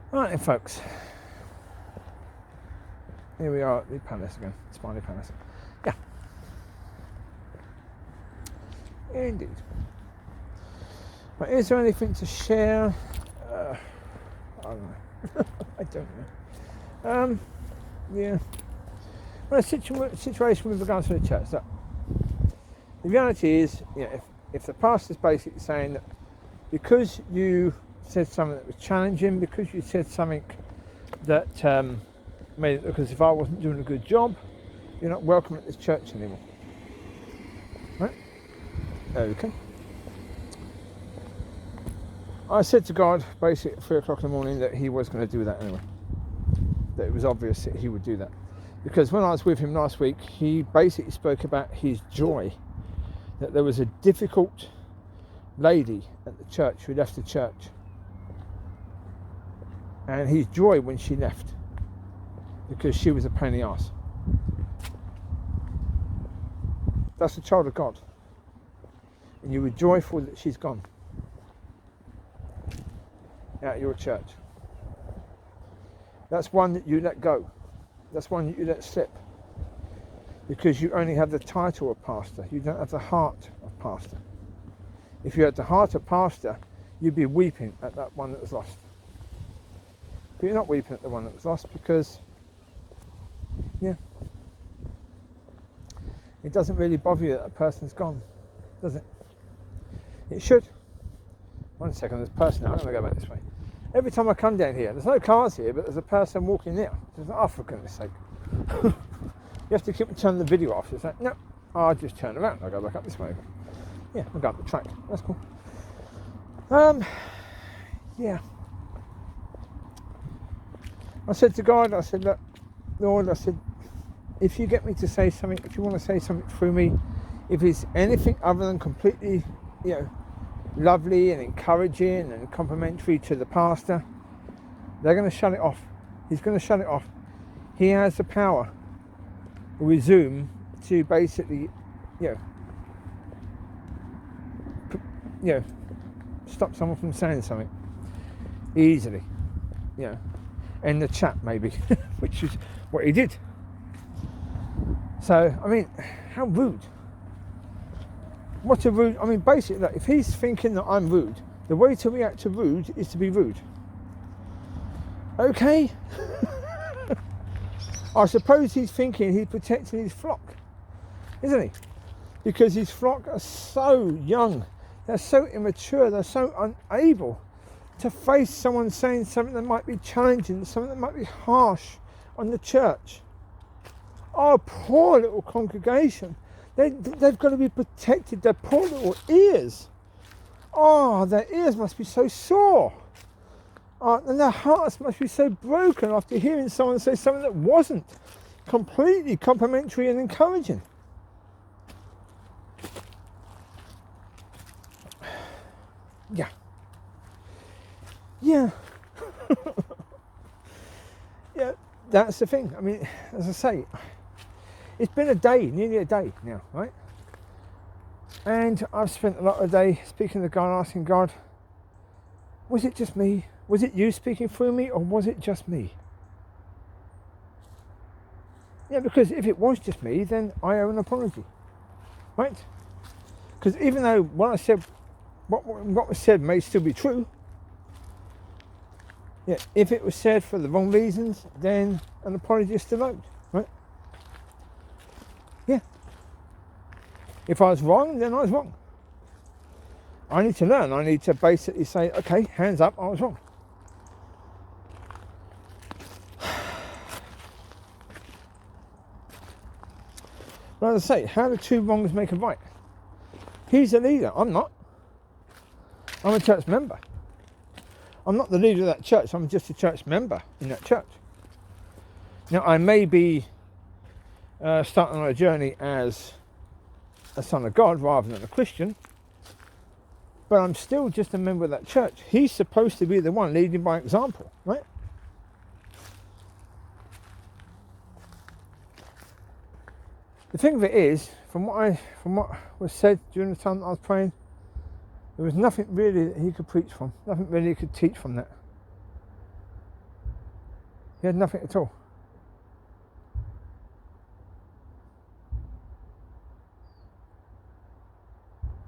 Right then, folks. Here we are at the palace again. Smiley Palace. Yeah. Indeed. But is there anything to share? I don't know. I don't know. Yeah. Well, a situation with regards to the church. Look, the reality is, if the pastor's basically saying that because you said something that was challenging, because you said something that made it look as if I wasn't doing a good job, you're not welcome at this church anymore. Right? Okay. I said to God basically at 3 o'clock in the morning that he was going to do that anyway. That it was obvious that he would do that. Because when I was with him last week, he basically spoke about his joy that there was a difficult lady at the church who left the church. And his joy when she left, because she was a pain in the arse. That's a child of God. And you were joyful that she's gone out of your church. That's one that you let go. That's one that you let slip. Because you only have the title of pastor. You don't have the heart of pastor. If you had the heart of pastor, you'd be weeping at that one that was lost. But you're not weeping at the one that was lost because, it doesn't really bother you that a person's gone, does it? It should. One second, there's a person now. I'm going to go back this way. Every time I come down here, there's no cars here, but there's a person walking there. Oh, for goodness sake. You have to keep turning the video off. It's like, no, I'll just turn around. I'll go back up this way. Yeah, I'll go up the track. That's cool. Yeah. I said to God, I said, look, Lord, I said, if you get me to say something, if you want to say something through me, if it's anything other than completely, lovely and encouraging and complimentary to the pastor, they're going to shut it off. He's going to shut it off. He has the power with Zoom to basically, stop someone from saying something easily, in the chat maybe, which is what he did. So, I mean, how rude. What a rude, basically, if he's thinking that I'm rude, the way to react to rude is to be rude. Okay? I suppose he's thinking he's protecting his flock, isn't he? Because his flock are so young, they're so immature, they're so unable to face someone saying something that might be challenging, something that might be harsh on the church. Oh, poor little congregation. They've got to be protected, their poor little ears. Oh, their ears must be so sore. And their hearts must be so broken after hearing someone say something that wasn't completely complimentary and encouraging. Yeah. Yeah. Yeah, that's the thing. As I say, it's been a day, nearly a day now, right? And I've spent a lot of the day speaking to God, asking God, was it just me? Was it you speaking through me, or was it just me? Yeah, because if it was just me, then I owe an apology, right? Because even though what I said, what was said may still be true, yeah, if it was said for the wrong reasons, then an apology is still owed, right? Yeah. If I was wrong, then I was wrong. I need to learn. I need to basically say, okay, hands up, I was wrong. But as I say, how do two wrongs make a right? He's the leader, I'm not. I'm a church member. I'm not the leader of that church, I'm just a church member in that church. Now, I may be starting on a journey as a son of God rather than a Christian, but I'm still just a member of that church. He's supposed to be the one leading by example, right? The thing of it is, from what was said during the time that I was praying, there was nothing really that he could preach from, nothing really he could teach from that. He had nothing at all.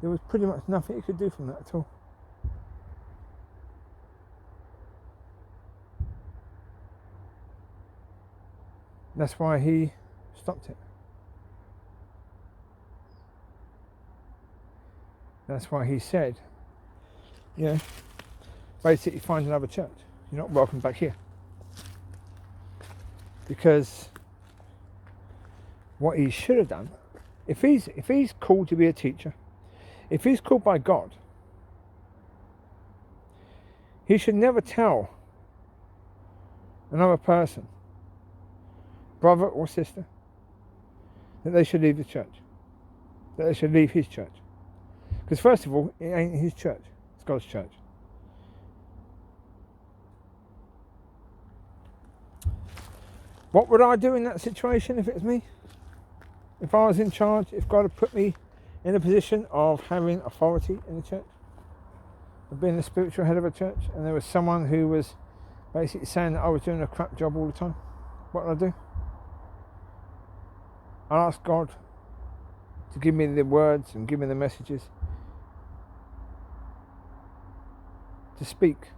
There was pretty much nothing he could do from that at all. That's why he stopped it. That's why he said, basically find another church. You're not welcome back here. Because what he should have done, if he's called to be a teacher, if he's called by God, he should never tell another person, brother or sister, that they should leave the church, that they should leave his church. Because first of all, it ain't his church, it's God's church. What would I do in that situation if it was me? If I was in charge, if God had put me in a position of having authority in the church, of being the spiritual head of a church, and there was someone who was basically saying that I was doing a crap job all the time, what would I do? I'd ask God to give me the words and give me the messages to speak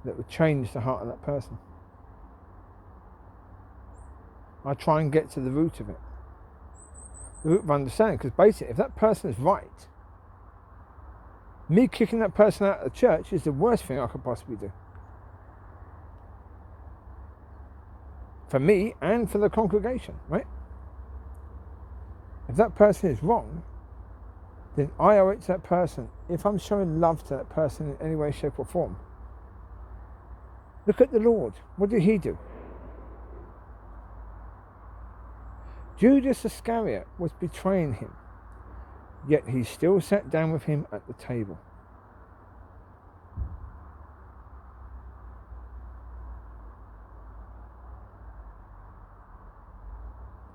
that would change the heart of that person. I try and get to the root of it, the root of understanding, because basically if that person is right, me kicking that person out of the church is the worst thing I could possibly do. For me and for the congregation, right? If that person is wrong, then I owe it to that person. If I'm showing love to that person in any way, shape or form, look at the Lord. What did he do? Judas Iscariot was betraying him, yet he still sat down with him at the table.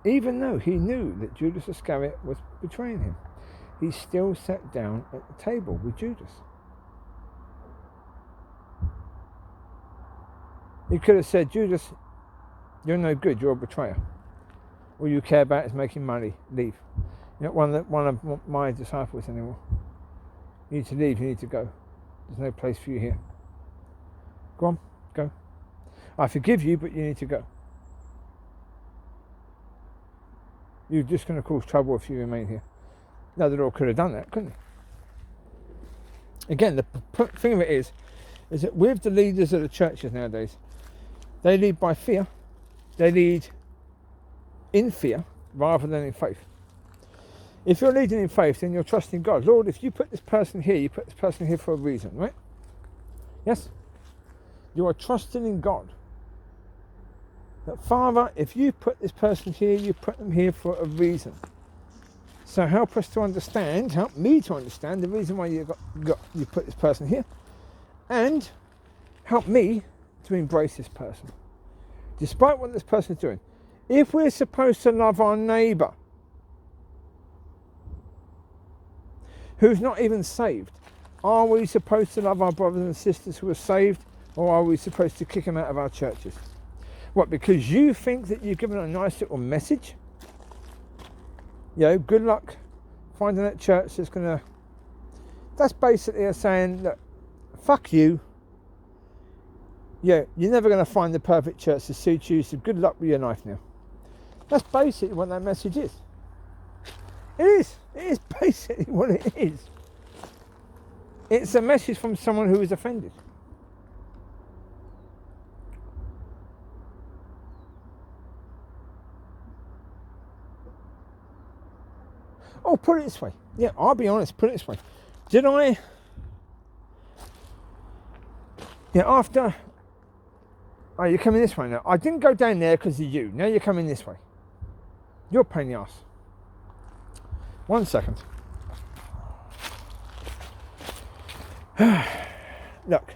Even though he knew that Judas Iscariot was betraying him, he still sat down at the table with Judas. He could have said, Judas, you're no good, you're a betrayer. All you care about is making money, leave. You're not one of my disciples anymore. You need to leave, you need to go. There's no place for you here. Go on, go. I forgive you, but you need to go. You're just going to cause trouble if you remain here. Now, the Lord could have done that, couldn't he? Again, the thing of it is that with the leaders of the churches nowadays, they lead by fear. They lead in fear rather than in faith. If you're leading in faith, then you're trusting God. Lord, if you put this person here, you put this person here for a reason, right? Yes? You are trusting in God. That Father, if you put this person here, you put them here for a reason. So help us to understand, help me to understand the reason why you put this person here, and help me to embrace this person, despite what this person is doing. If we're supposed to love our neighbour, who's not even saved, are we supposed to love our brothers and sisters who are saved, or are we supposed to kick them out of our churches? What, because you think that you've given a nice little message? Good luck finding that church that's going to... That's basically a saying, look, fuck you. You're never going to find the perfect church to suit you, so good luck with your life now. That's basically what that message is. It is. It is basically what it is. It's a message from someone who is offended. Oh, put it this way. Yeah, I'll be honest, put it this way. Did I... after... Oh, you're coming this way now. I didn't go down there because of you. Now you're coming this way. You're a pain in the ass. 1 second. Look.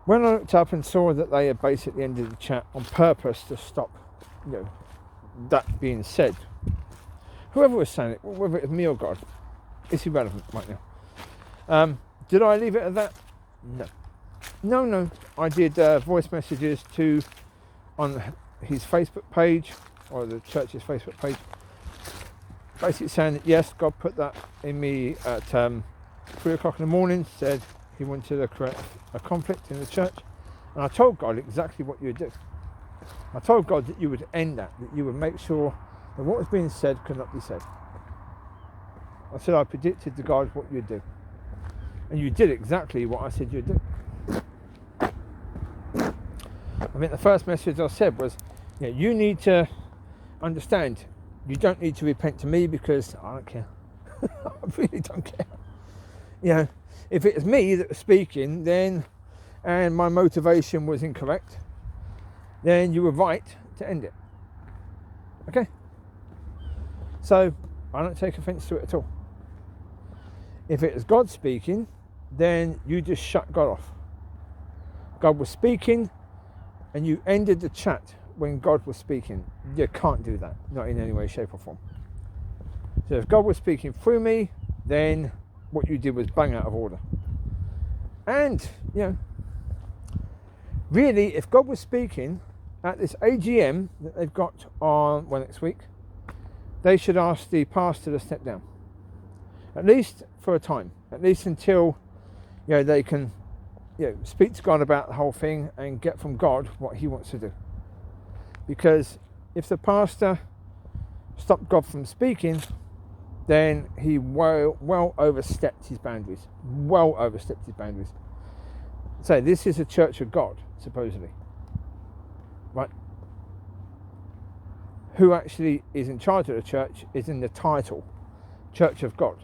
When I looked up and saw that they had basically ended the chat on purpose to stop, that being said, whoever was saying it, whether it was me or God, it's irrelevant right now. Did I leave it at that? No. No. I did voice messages on his Facebook page, or the church's Facebook page, basically saying that yes, God put that in me at 3 o'clock in the morning, said he wanted to create a conflict in the church, and I told God exactly what you would do. I told God that you would end that you would make sure that what was being said could not be said. I said I predicted to God what you'd do, and you did exactly what I said you'd do. I think the first message I said was, you need to understand, you don't need to repent to me because I don't care. I really don't care. If it was me that was speaking, then, and my motivation was incorrect, then you were right to end it. Okay? So, I don't take offence to it at all. If it is God speaking, then you just shut God off. God was speaking, and you ended the chat when God was speaking. You can't do that, not in any way, shape or form. So if God was speaking through me, then what you did was bang out of order. And, really, if God was speaking at this AGM that they've got on next week, they should ask the pastor to step down. At least for a time. At least until, they can, speak to God about the whole thing and get from God what he wants to do. Because if the pastor stopped God from speaking, then he well overstepped his boundaries. So this is a church of God, supposedly. Right? Who actually is in charge of the church is in the title, Church of God.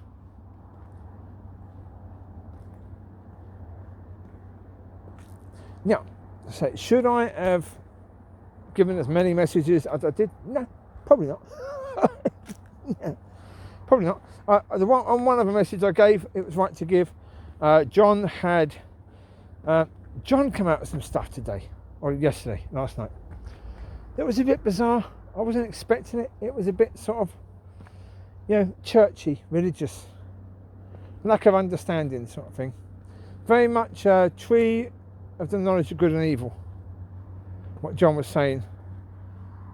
Now, so should I have given as many messages as I did? No, probably not. Yeah, probably not. One of the messages I gave, it was right to give. John came out with some stuff today, or last night. It was a bit bizarre. I wasn't expecting it. It was a bit sort of, churchy, religious, lack of understanding sort of thing. Very much tree of the knowledge of good and evil. What John was saying.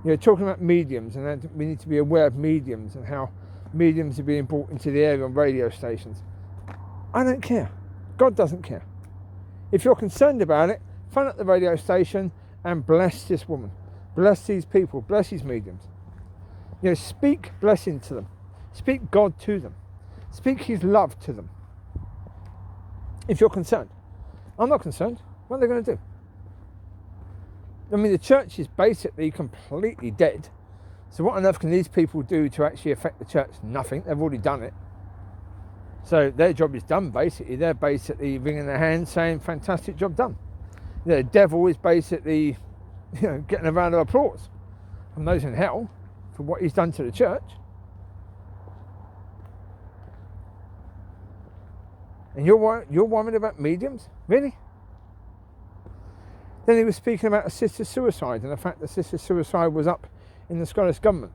Talking about mediums, and that we need to be aware of mediums and how mediums are being brought into the area on radio stations. I don't care. God doesn't care. If you're concerned about it, phone up the radio station and bless this woman. Bless these people. Bless these mediums. Speak blessing to them. Speak God to them. Speak his love to them. If you're concerned. I'm not concerned. What are they going to do? I mean, the church is basically completely dead. So what on earth can these people do to actually affect the church? Nothing. They've already done it. So their job is done, basically. They're basically wringing their hands saying, fantastic job done. The devil is basically, getting a round of applause from those in hell for what he's done to the church. And you're worried about mediums? Really? Then he was speaking about assisted suicide and the fact that assisted suicide was up in the Scottish government,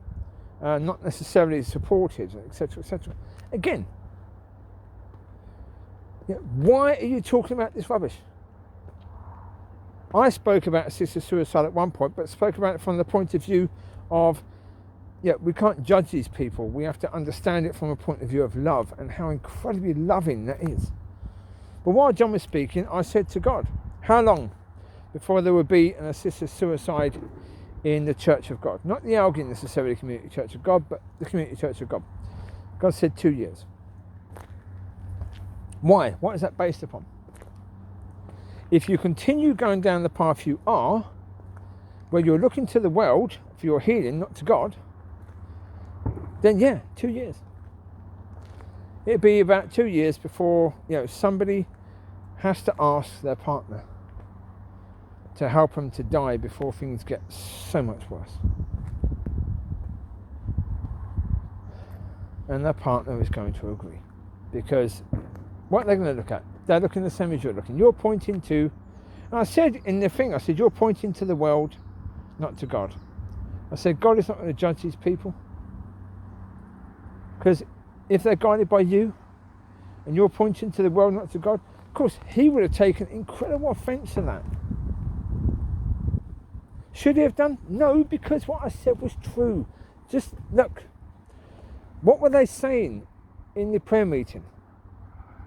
not necessarily supported, etc., etc. Again, why are you talking about this rubbish? I spoke about assisted suicide at one point, but spoke about it from the point of view of, we can't judge these people. We have to understand it from a point of view of love and how incredibly loving that is. But while John was speaking, I said to God, how long before there would be an assisted suicide in the Church of God? Not the Elgin necessarily Community Church of God, but the Community Church of God. God said 2 years. Why? What is that based upon? If you continue going down the path you are, where you're looking to the world for your healing, not to God, then 2 years. It'd be about 2 years before somebody has to ask their partner to help them to die before things get so much worse. And their partner is going to agree. Because what they're going to look at, they're looking the same as you're looking. You're pointing to, and I said in the thing, you're pointing to the world, not to God. I said, God is not going to judge these people. Because if they're guided by you, and you're pointing to the world, not to God, Of course, he would have taken incredible offence to that. Should he have done? No, because what I said was true. Just look, what were they saying in the prayer meeting?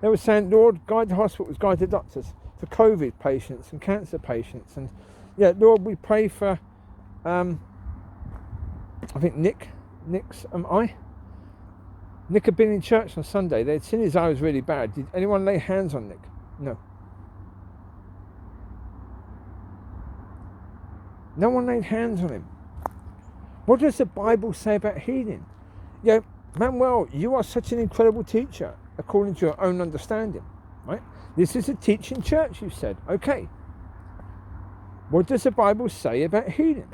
They were saying, Lord, guide the hospitals, guide the doctors for COVID patients and cancer patients. And yeah, Lord, we pray for, I think Nick had been in church on Sunday. They'd seen his eye was really bad. Did anyone lay hands on Nick? No. No one laid hands on him. What does the Bible say about healing? Yeah, Manuel, you are such an incredible teacher, according to your own understanding, right? This is a teaching church, you said. Okay. What does the Bible say about healing?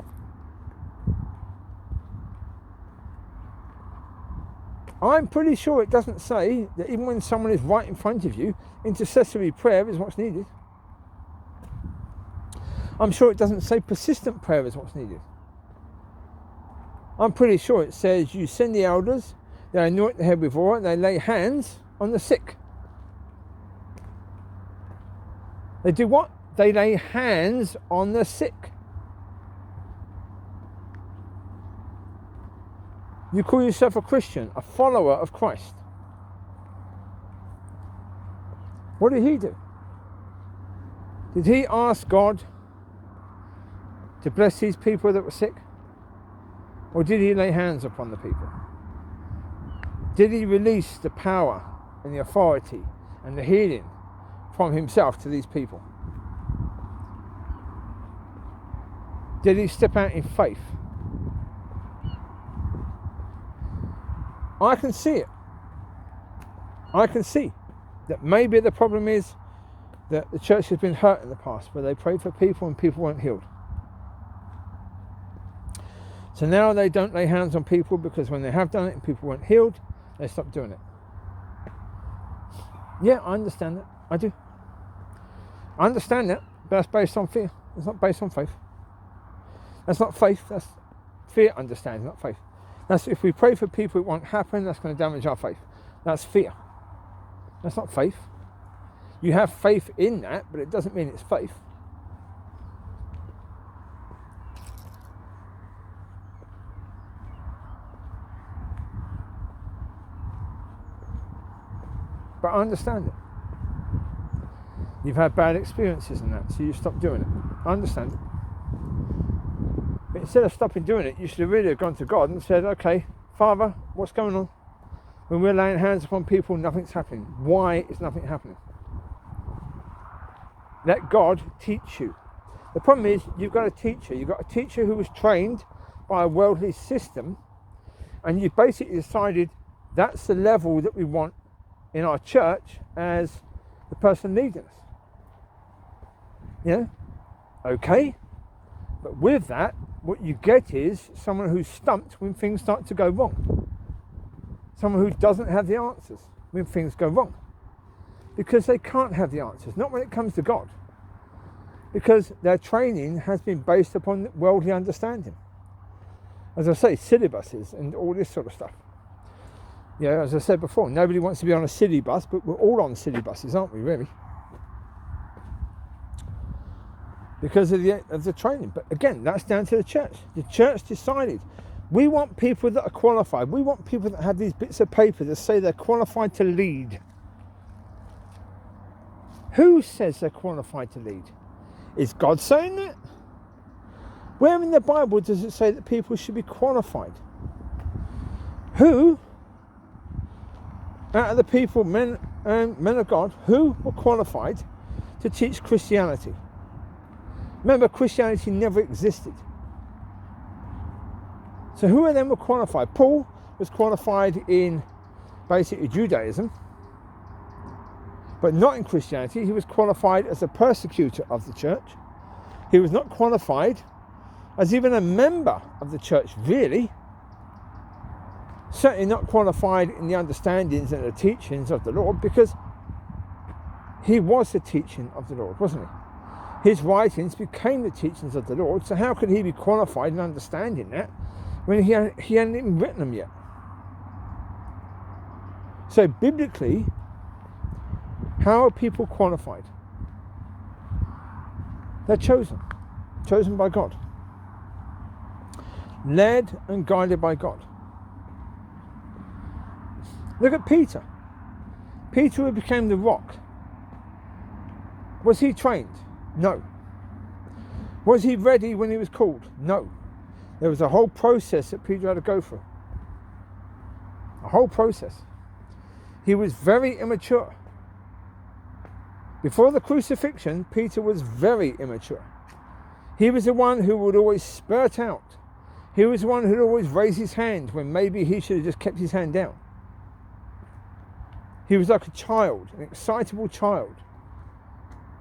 I'm pretty sure it doesn't say that even when someone is right in front of you, intercessory prayer is what's needed. I'm sure it doesn't say persistent prayer is what's needed. I'm pretty sure it says you send the elders, they anoint the head with oil, and they lay hands on the sick. They do what? They lay hands on the sick. You call yourself a Christian, a follower of Christ. What did he do? Did he ask God to bless these people that were sick? Or did he lay hands upon the people? Did he release the power and the authority and the healing from himself to these people? Did he step out in faith? I can see it. I can see that maybe the problem is that the church has been hurt in the past, where they prayed for people and people weren't healed. So now they don't lay hands on people, because when they have done it and people weren't healed, they stop doing it. Yeah, I understand that. I do. I understand that, but that's based on fear. It's not based on faith. That's not faith. That's fear understanding, not faith. That's if we pray for people it won't happen, that's going to damage our faith. That's fear. That's not faith. You have faith in that, but it doesn't mean it's faith. But I understand it. You've had bad experiences in that, so you stop doing it. I understand it. But instead of stopping doing it, you should have really gone to God and said, okay, Father, what's going on? When we're laying hands upon people, nothing's happening. Why is nothing happening? Let God teach you. The problem is, you've got a teacher. You've got a teacher who was trained by a worldly system, and you've basically decided that's the level that we want in our church as the person leading us. Yeah? Okay. But with that, what you get is someone who's stumped when things start to go wrong. Someone who doesn't have the answers when things go wrong. Because they can't have the answers, not when it comes to God. Because their training has been based upon worldly understanding. As I say, syllabuses and all this sort of stuff. Yeah, as I said before, nobody wants to be on a city bus, but we're all on city buses, aren't we, really? Because of the training. But again, that's down to the church. The church decided, we want people that are qualified. We want people that have these bits of paper that say they're qualified to lead. Who says they're qualified to lead? Is God saying that? Where in the Bible does it say that people should be qualified? Who, out of the people, men of God, who were qualified to teach Christianity? Remember, Christianity never existed. So who of them were qualified? Paul was qualified in basically Judaism, but not in Christianity. He was qualified as a persecutor of the church. He was not qualified as even a member of the church, really. Certainly not qualified in the understandings and the teachings of the Lord, because he was the teaching of the Lord, wasn't he? His writings became the teachings of the Lord, so how could he be qualified in understanding that when he hadn't even written them yet? So biblically, How are people qualified? They're chosen by God, led and guided by God. Look at Peter. Peter, who became the rock. Was he trained? No. Was he ready when he was called? No. There was a whole process that Peter had to go through. A whole process. He was very immature. Before the crucifixion, Peter was very immature. He was the one who would always spurt out. He was the one who would always raise his hand when maybe he should have just kept his hand down. He was like a child, an excitable child,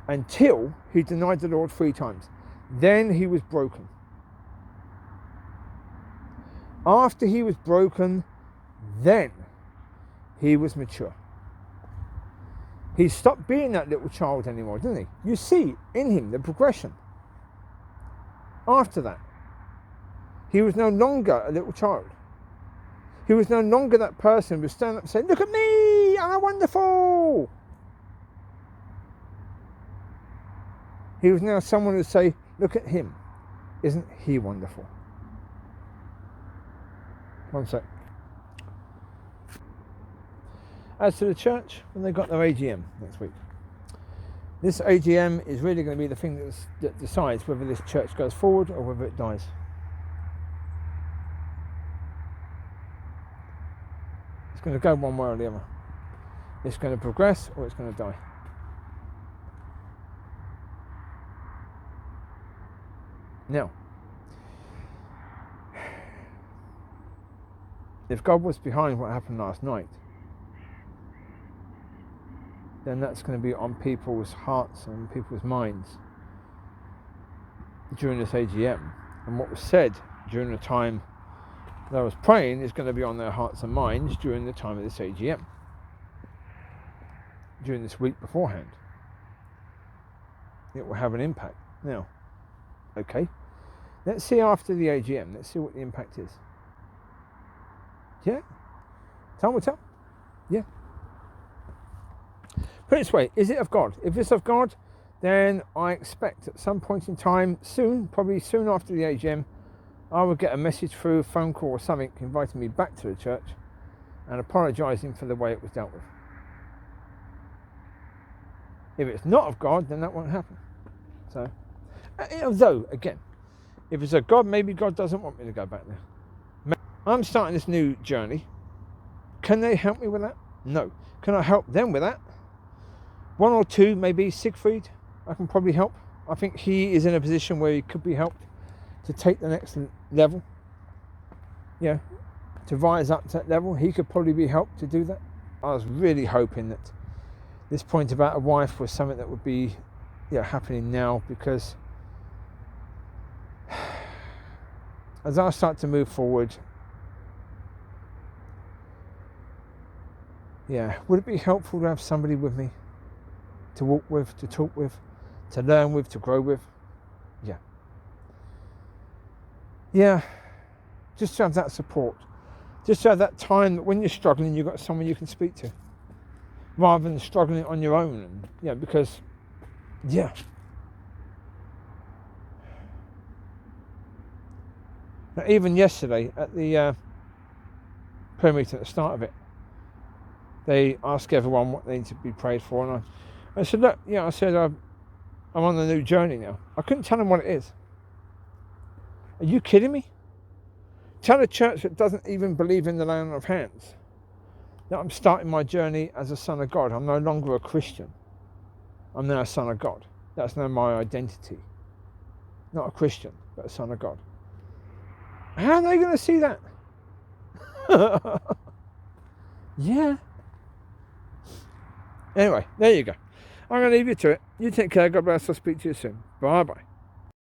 until he denied the Lord 3 times. Then he was broken. After he was broken, then he was mature. He stopped being that little child anymore, didn't he? You see in him the progression. After that, he was no longer a little child. He was no longer that person who would stand up and say, "Look at me, I'm wonderful." He was now someone who would say, "Look at him, isn't he wonderful?" One sec. As to the church, when they got their AGM next week, this AGM is really going to be the thing that decides whether this church goes forward or whether it dies. It's going to go one way or the other. It's going to progress or it's going to die. Now, if God was behind what happened last night, then that's going to be on people's hearts and people's minds during this AGM. And what was said during the time that I was praying is going to be on their hearts and minds during the time of this AGM, during this week beforehand. It will have an impact. Now, okay, let's see after the AGM, let's see what the impact is. Yeah? Time will tell. Yeah. Put it this way, is it of God? If it's of God, then I expect at some point in time, soon, probably soon after the AGM, I will get a message through, a phone call or something, inviting me back to the church and apologising for the way it was dealt with. If it's not of God, then that won't happen. So, though, again, if it's of God, maybe God doesn't want me to go back there. I'm starting this new journey. Can they help me with that? No. Can I help them with that? 1 or 2, maybe. Siegfried, I can probably help. I think he is in a position where he could be helped to take the next level. Yeah, to rise up to that level. He could probably be helped to do that. I was really hoping that this point about a wife was something that would be happening now, because as I start to move forward, would it be helpful to have somebody with me to walk with, to talk with, to learn with, to grow with? Yeah, just to have that support, just to have that time that when you're struggling, you've got someone you can speak to, rather than struggling on your own. And, because, now, even yesterday at the prayer meeting at the start of it, they asked everyone what they need to be prayed for, and I said, look, I said, I'm on a new journey now. I couldn't tell them what it is. Are you kidding me? Tell a church that doesn't even believe in the laying of hands that I'm starting my journey as a son of God. I'm no longer a Christian. I'm now a son of God. That's now my identity. Not a Christian, but a son of God. How are they going to see that? Yeah. Anyway, there you go. I'm going to leave you to it. You take care. God bless. I'll speak to you soon. Bye-bye.